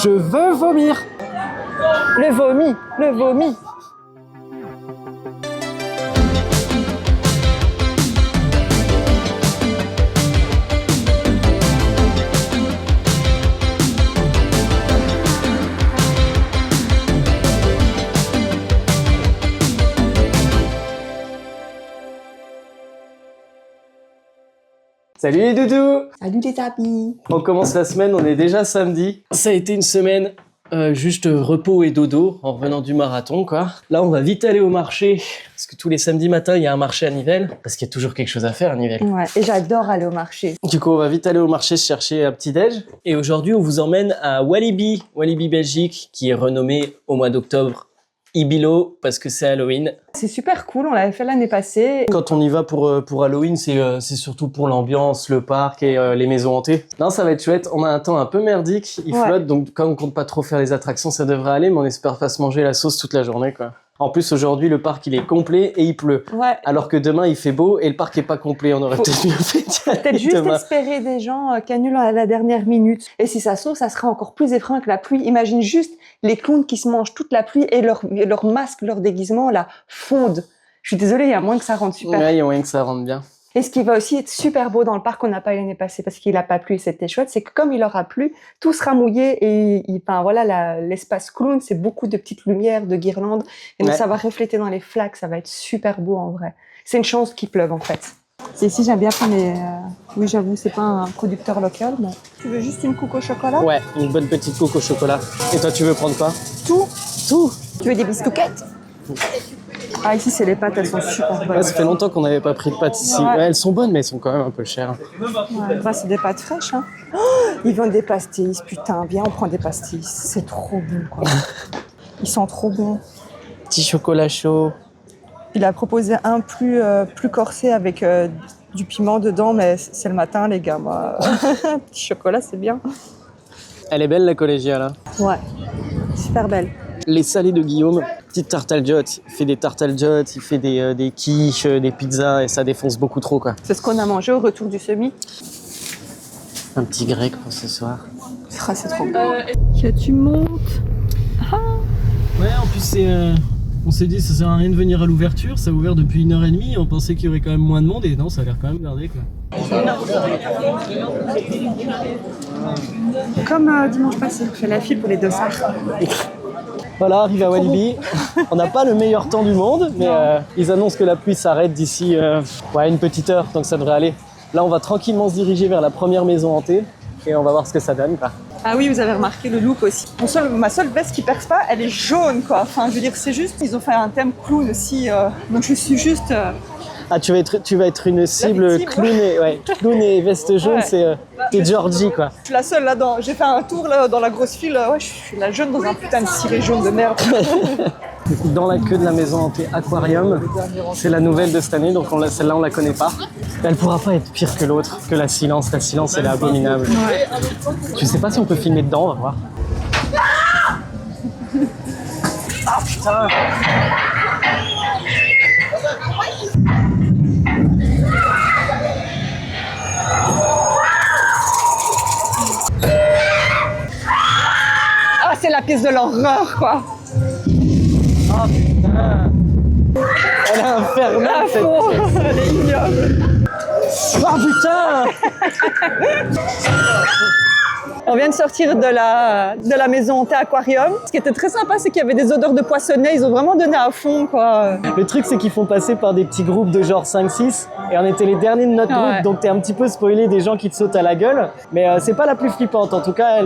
Je veux vomir. Le vomi, le vomi. Salut les doudous. Salut les amis. On commence la semaine, on est déjà samedi. Ça a été une semaine juste repos et dodo en revenant du marathon, quoi. Là, on va vite aller au marché, parce que tous les samedis matins, il y a un marché à Nivelles, parce qu'il y a toujours quelque chose à faire à Nivelles. Ouais, et j'adore aller au marché. Du coup, on va vite aller au marché chercher un petit déj. Et aujourd'hui, on vous emmène à Walibi, Walibi Belgique, qui est renommé au mois d'octobre Ibilo, parce que c'est Halloween. C'est super cool, on l'avait fait l'année passée. Quand on y va pour Halloween, c'est surtout pour l'ambiance, le parc et les maisons hantées. Non, ça va être chouette. On a un temps un peu merdique, il flotte, donc quand on compte pas trop faire les attractions, ça devrait aller, mais on espère pas se manger la sauce toute la journée, quoi. En plus, aujourd'hui, le parc, il est complet et il pleut. Ouais. Alors que demain, il fait beau et le parc est pas complet. On aurait peut-être mieux fait d'y aller peut-être juste demain. espérer des gens qui annulent à la dernière minute. Et si ça sauve, ça sera encore plus effrayant que la pluie. Imagine juste les clowns qui se mangent toute la pluie et leur masque, leur déguisement, là, fondent. Je suis désolée, il y a moins que ça rende super. Ouais, il y a moyen que ça rende bien. Et ce qui va aussi être super beau dans le parc qu'on n'a pas eu l'année passée parce qu'il n'a pas plu et c'était chouette, c'est que comme il aura plu, tout sera mouillé et enfin voilà, l'espace clown, c'est beaucoup de petites lumières, de guirlandes et donc ça va refléter dans les flaques, ça va être super beau en vrai. C'est une chance qu'il pleuve en fait. Et ici j'aime bien prendre les... Oui j'avoue, c'est pas un producteur local, mais... Tu veux juste une coupe au chocolat? Ouais, une bonne petite coupe au chocolat. Et toi tu veux prendre quoi? Tout. Tout. Tu veux des biscuits? Ah, ici, c'est les pâtes, elles sont super bonnes. Ouais, ça fait longtemps qu'on n'avait pas pris de pâtes ici. Ouais, elles sont bonnes, mais elles sont quand même un peu chères. Ouais, bah, c'est des pâtes fraîches, hein. Oh, ils vendent des pastis, putain, viens, on prend des pastis. C'est trop bon, quoi. Ils sont trop bons. Petit chocolat chaud. Il a proposé un plus corsé avec du piment dedans, mais c'est le matin, les gars. Moi, petit chocolat, c'est bien. Elle est belle, la collégiale, là. Ouais, super belle. Les salés de Guillaume, petite tarte al jot. Il fait des tartes al jot, il fait des quiches, des pizzas et ça défonce beaucoup trop, quoi. C'est ce qu'on a mangé au retour du semi. Un petit grec pour ce soir. Ah, c'est trop bon. Tu montes. Ah. Ouais, en plus, on s'est dit ça sert à rien de venir à l'ouverture. Ça a ouvert depuis 1h30. On pensait qu'il y aurait quand même moins de monde et non, ça a l'air quand même blindé, quoi. Comme dimanche passé, on fait la file pour les dossards. Voilà, arrive à Walibi. On n'a pas le meilleur temps du monde, mais ils annoncent que la pluie s'arrête d'ici une petite heure, donc ça devrait aller. Là, on va tranquillement se diriger vers la première maison hantée et on va voir ce que ça donne, quoi. Ah oui, vous avez remarqué le look aussi. Ma seule veste qui perce pas, elle est jaune, quoi. Enfin, je veux dire, c'est juste, ils ont fait un thème clown aussi. Donc je suis juste... Ah, tu vas être une cible clown et veste jaune, c'est t'es Georgie, quoi. Je suis la seule là-dedans. J'ai fait un tour là, dans la grosse file. Ouais, je suis la jaune dans un putain de ciré jaune de merde. Du coup, dans la queue de la maison hantée Aquarium, c'est la nouvelle de cette année, donc celle-là, on la connaît pas. Elle pourra pas être pire que l'autre, que la Silence. La Silence, elle est abominable. Ouais. Je sais pas si on peut filmer dedans, on va voir. Ah putain! Ah, c'est la pièce de l'horreur, quoi. Oh putain! Elle est infernale, cette pièce. Elle est ignoble. Oh putain! On vient de sortir de la maison hantée Aquarium. Ce qui était très sympa, c'est qu'il y avait des odeurs de poissonnet. Ils ont vraiment donné à fond, quoi. Le truc, c'est qu'ils font passer par des petits groupes de genre 5-6. Et on était les derniers de notre groupe, donc t'es un petit peu spoilé des gens qui te sautent à la gueule. Mais c'est pas la plus flippante. En tout cas,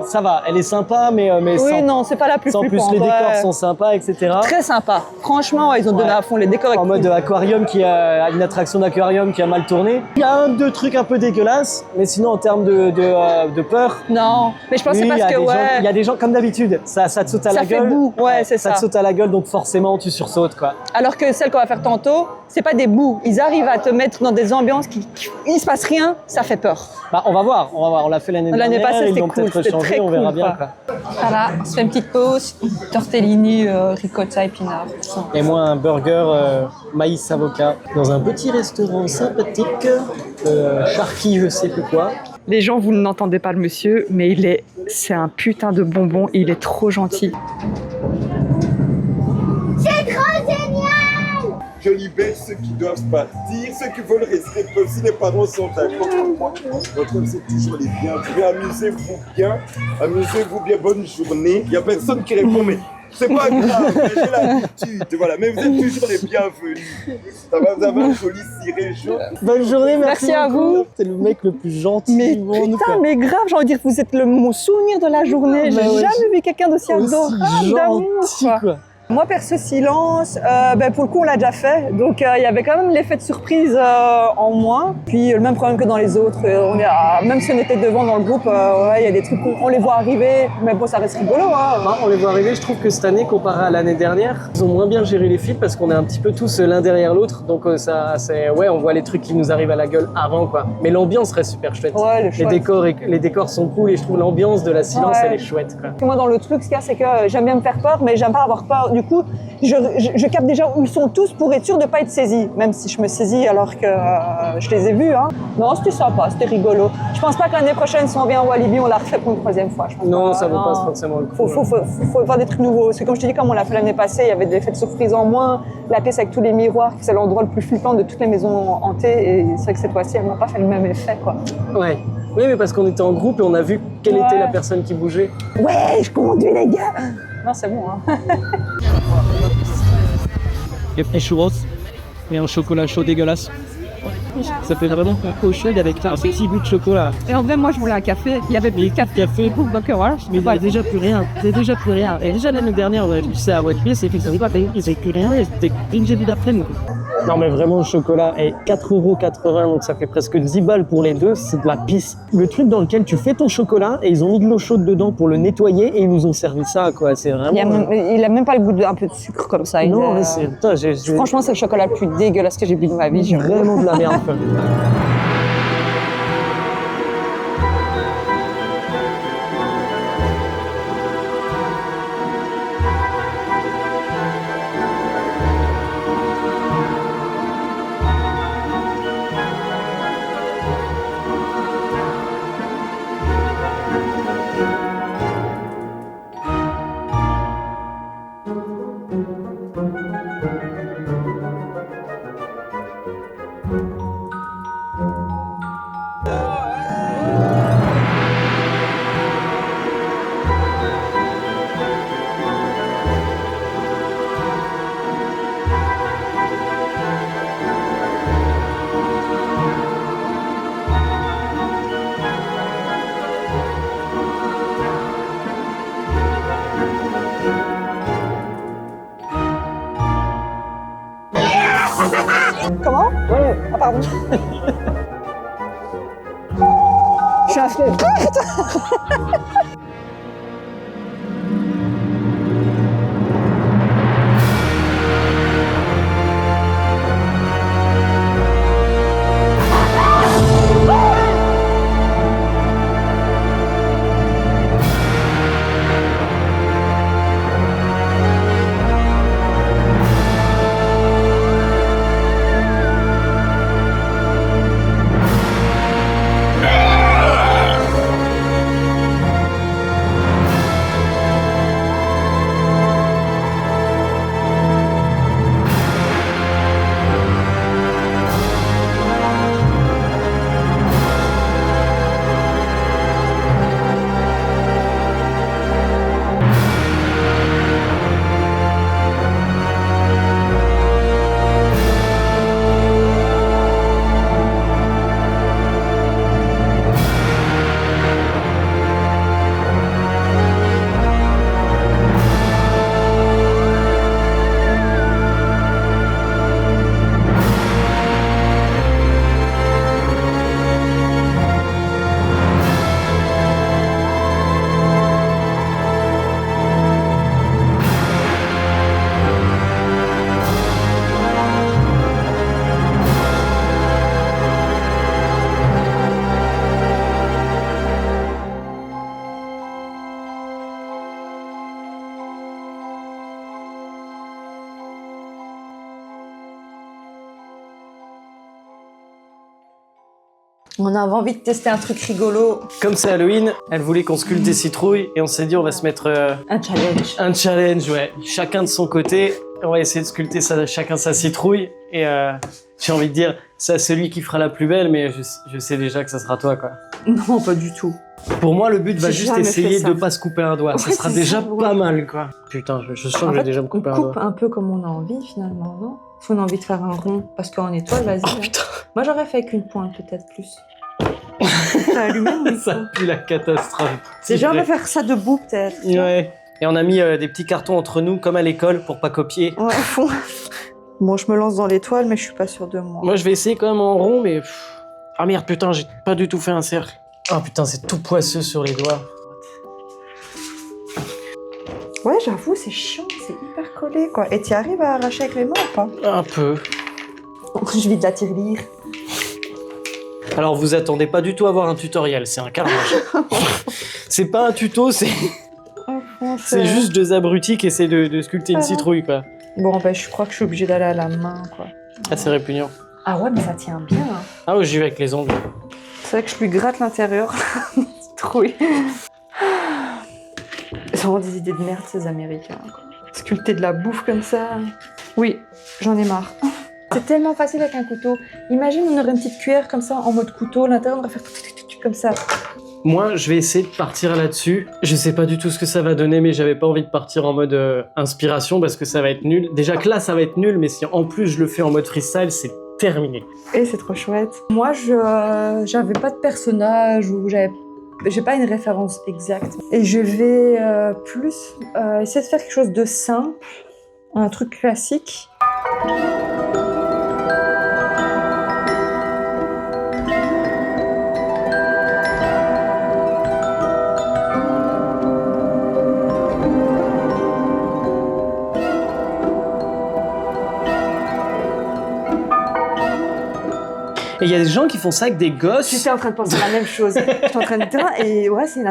ça va. Elle est sympa, mais oui, non, c'est pas la plus flippante. En plus, les décors sont sympas, etc. Très sympa. Franchement, ils ont donné à fond les décors. En mode aquarium, une attraction d'aquarium qui a mal tourné. Il y a deux trucs un peu dégueulasses, mais sinon, en termes de peur... Non, mais je pense que c'est parce que il y a des gens comme d'habitude, ça te saute à la gueule. Ça fait boue, ouais, c'est ça. Ça te saute à la gueule, donc forcément tu sursautes, quoi. Alors que celle qu'on va faire tantôt, c'est pas des boues. Ils arrivent à te mettre dans des ambiances il se passe rien, ça fait peur. Bah on va voir. On l'a fait l'année dernière. Passée, ils l'ont peut-être changé, on verra bien, quoi. Voilà, on se fait une petite pause, tortellini, ricotta, épinards. Et moi un burger maïs avocat dans un petit restaurant sympathique, Sharky je sais plus quoi. Les gens, vous n'entendez pas le monsieur, mais c'est un putain de bonbon et il est trop gentil. C'est trop génial! Je libère ceux qui doivent partir, ceux qui veulent rester peuvent. Si les parents sont d'accord avec moi, donc c'est toujours les bienvenus. Amusez-vous bien, bonne journée. Il n'y a personne qui répond, mais c'est pas grave, j'ai l'habitude. Voilà, mais vous êtes toujours les bienvenus. Ça va, vous avez un joli ciré jaune. Bonne journée, merci à vous. T'es le mec le plus gentil Mais du monde. putain, mais grave, j'ai envie de dire que vous êtes mon souvenir de la journée. J'ai jamais vu quelqu'un d'aussi adorable, d'amour, quoi. Moi, perso silence, pour le coup, on l'a déjà fait. Donc, il y avait quand même l'effet de surprise en moins. Puis, le même problème que dans les autres. Même si on était devant dans le groupe, il y a des trucs, on les voit arriver. Mais bon, ça reste rigolo. Hein. On les voit arriver. Je trouve que cette année, comparé à l'année dernière, ils ont moins bien géré les fils parce qu'on est un petit peu tous l'un derrière l'autre. Donc, on voit les trucs qui nous arrivent à la gueule avant, quoi. Mais l'ambiance reste super chouette. Ouais, Les décors sont cool et je trouve l'ambiance de la silence, elle est chouette, quoi. Moi, dans le truc, ce qu'il y a, c'est que j'aime bien me faire peur, mais j'aime pas avoir peur. Du coup, je capte déjà où ils sont tous pour être sûr de ne pas être saisis, même si je me saisis alors que je les ai vus. Hein. Non, c'était sympa, c'était rigolo. Je pense pas que l'année prochaine, si on vient au Walibi, on la refait pour une troisième fois. Je pense non, ça vaut pas forcément le coup. Faut faire des trucs nouveaux. Parce que comme je te dis, comme on l'a fait l'année passée, il y avait des effets de surprise en moins. La pièce avec tous les miroirs, c'est l'endroit le plus flippant de toutes les maisons hantées. Et c'est vrai que cette fois-ci, elles n'ont pas fait le même effet, quoi. Ouais. Oui, mais parce qu'on était en groupe et on a vu quelle était la personne qui bougeait. Ouais, je conduis, les gars. Non, c'est bon, hein. Il y a des churros et un chocolat chaud dégueulasse. Ça fait vraiment un au chaud avec un petit bout de chocolat. Et en vrai, moi, je voulais un café. Il y avait plus 4 cafés. Donc voilà. Mais il n'y a déjà plus rien. C'est déjà plus rien. Et déjà l'année dernière, on a vu ça à Wattpay, c'est fait que ça pas payé, ils n'avaient plus rien. C'était une début d'après-midi. Non mais vraiment le chocolat est 4,80 €, donc ça fait presque 10 balles pour les deux, c'est de la pisse. Le truc dans lequel tu fais ton chocolat et ils ont mis de l'eau chaude dedans pour le nettoyer et ils nous ont servi ça, quoi. C'est vraiment... Il a même pas le goût d'un peu de sucre comme ça. Non, mais c'est... Franchement, c'est le chocolat le plus dégueulasse que j'ai bu de ma vie. Vraiment de la merde. Comment? Ouais. Ah, pardon. Je suis un fleur. Ah, putain. On avait envie de tester un truc rigolo. Comme c'est Halloween, elle voulait qu'on sculpte des citrouilles et on s'est dit on va se mettre Un challenge. un challenge, ouais. Chacun de son côté, on va essayer de sculpter chacun sa citrouille et j'ai envie de dire, c'est à celui qui fera la plus belle, mais je sais déjà que ça sera toi, quoi. Non, pas du tout. Pour moi, le but va J'ai juste jamais essayer fait ça. de pas se couper un doigt. Ça Ouais, sera c'est déjà ça, ouais. pas mal, quoi. Putain, je sens que je vais déjà me on couper un coupe doigt. un peu comme on a envie finalement, non? Si on a envie de faire un rond, parce qu'en étoile, vas-y. Oh hein. putain, Moi, j'aurais fait avec une pointe, peut-être plus. T'as allumé le micro? ça pue la catastrophe. C'est genre de faire ça debout, peut-être. Ouais. Et on a mis des petits cartons entre nous, comme à l'école, pour pas copier. Ouais, à fond. Bon, je me lance dans l'étoile, mais je suis pas sûre de moi. Moi, je vais essayer quand même en rond, mais... Ah merde, putain, j'ai pas du tout fait un cercle. Ah putain, c'est tout poisseux sur les doigts. Ouais, j'avoue, c'est chiant, c'est hyper collé, quoi. Et tu arrives à arracher avec les mains ou pas? Un peu. Je vis de la tirelire. Alors, vous attendez pas du tout à voir un tutoriel, c'est un carnage. C'est pas un tuto, c'est juste deux abrutis qui essaient de sculpter une citrouille, quoi. Bon, ben, je crois que je suis obligée d'aller à la main, quoi. Ah, c'est répugnant. Ah ouais, mais ça tient bien, hein. Ah ouais, j'y vais avec les ongles. C'est vrai que je lui gratte l'intérieur. Citrouille. Ils ont des idées de merde, ces Américains, quoi. Sculpter de la bouffe comme ça. Oui, j'en ai marre. C'est tellement facile avec un couteau. Imagine, on aurait une petite cuillère comme ça, en mode couteau, l'intérieur, on va faire comme ça. Moi, je vais essayer de partir là-dessus. Je sais pas du tout ce que ça va donner, mais j'avais pas envie de partir en mode inspiration parce que ça va être nul. Déjà que là, ça va être nul, mais si en plus je le fais en mode freestyle, c'est terminé. Et c'est trop chouette. Moi, j'avais pas de personnage ou j'ai pas une référence exacte. Et je vais plus essayer de faire quelque chose de simple, un truc classique. Et il y a des gens qui font ça avec des gosses. J'étais en train de penser la même chose. J'étais en train de dire, et ouais, c'est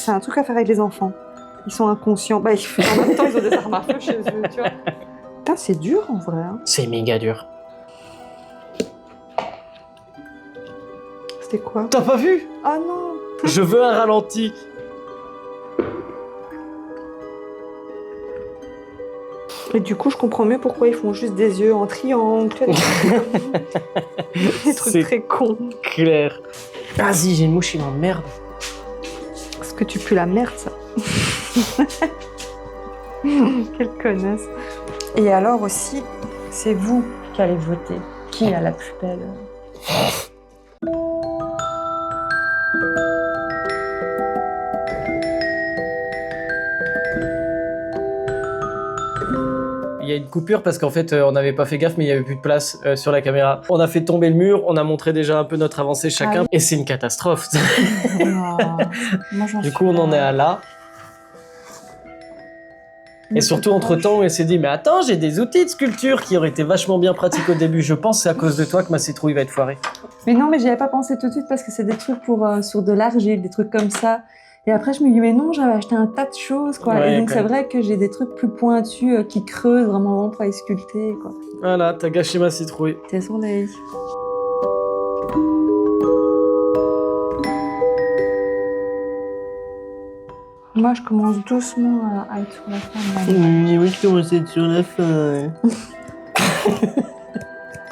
un truc à faire avec les enfants. Ils sont inconscients. Bah, en même temps, ils ont des armes à feu chez eux, tu vois. Putain, c'est dur en vrai. Hein. C'est méga dur. C'était quoi? T'as pas vu? Ah non! Je veux un ralenti. Et du coup, je comprends mieux pourquoi ils font juste des yeux en triangle. Des trucs C'est très cons. clair. Vas-y, j'ai une mouche, il m'emmerde. Est-ce que tu pues la merde, ça? Quelle connasse. Et alors aussi, c'est vous qui allez voter. Qui a la plus belle? Il y a une coupure parce qu'en fait, on n'avait pas fait gaffe, mais il n'y avait plus de place sur la caméra. On a fait tomber le mur, on a montré déjà un peu notre avancée chacun, Ah oui. et c'est une catastrophe. Moi, Du coup, on en est à là. Et surtout, entre-temps, on s'est dit, mais attends, j'ai des outils de sculpture qui auraient été vachement bien pratiques au début. Je pense que c'est à cause de toi que ma citrouille va être foirée. Mais non, mais j'y avais pas pensé tout de suite parce que c'est des trucs pour sur de l'argile, des trucs comme ça. Et après, je me dis, mais non, j'avais acheté un tas de choses, quoi. Ouais, et donc, quand c'est même. vrai que j'ai des trucs plus pointus qui creusent vraiment pour les sculpter, quoi. Voilà, t'as gâché ma citrouille. Désolée. Moi, je commence doucement à être sur la fin. Oui, je commence à être sur la fin.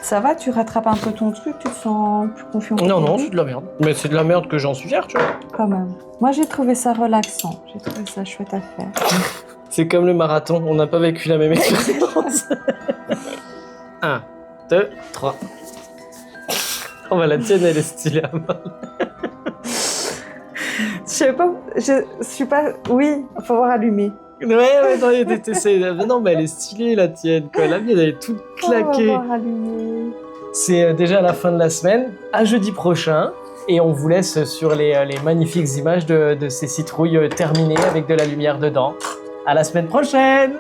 Ça va, tu rattrapes un peu ton truc, tu te sens plus confiant. Non, non, c'est de la merde. Mais c'est de la merde que j'en suis fier, tu vois. Quand même. Moi, j'ai trouvé ça relaxant. J'ai trouvé ça chouette à faire. C'est comme le marathon, on n'a pas vécu la même expérience. 1, 2, 3. Oh bah la tienne, elle est stylée à mort. Je sais pas, je suis pas... Oui, faut voir allumer. Ouais, non, non, mais elle est stylée, la tienne, quoi. La mienne, elle est toute claquée. Faut voir allumer. C'est déjà la fin de la semaine. À jeudi prochain. Et on vous laisse sur les magnifiques images de ces citrouilles terminées avec de la lumière dedans. À la semaine prochaine!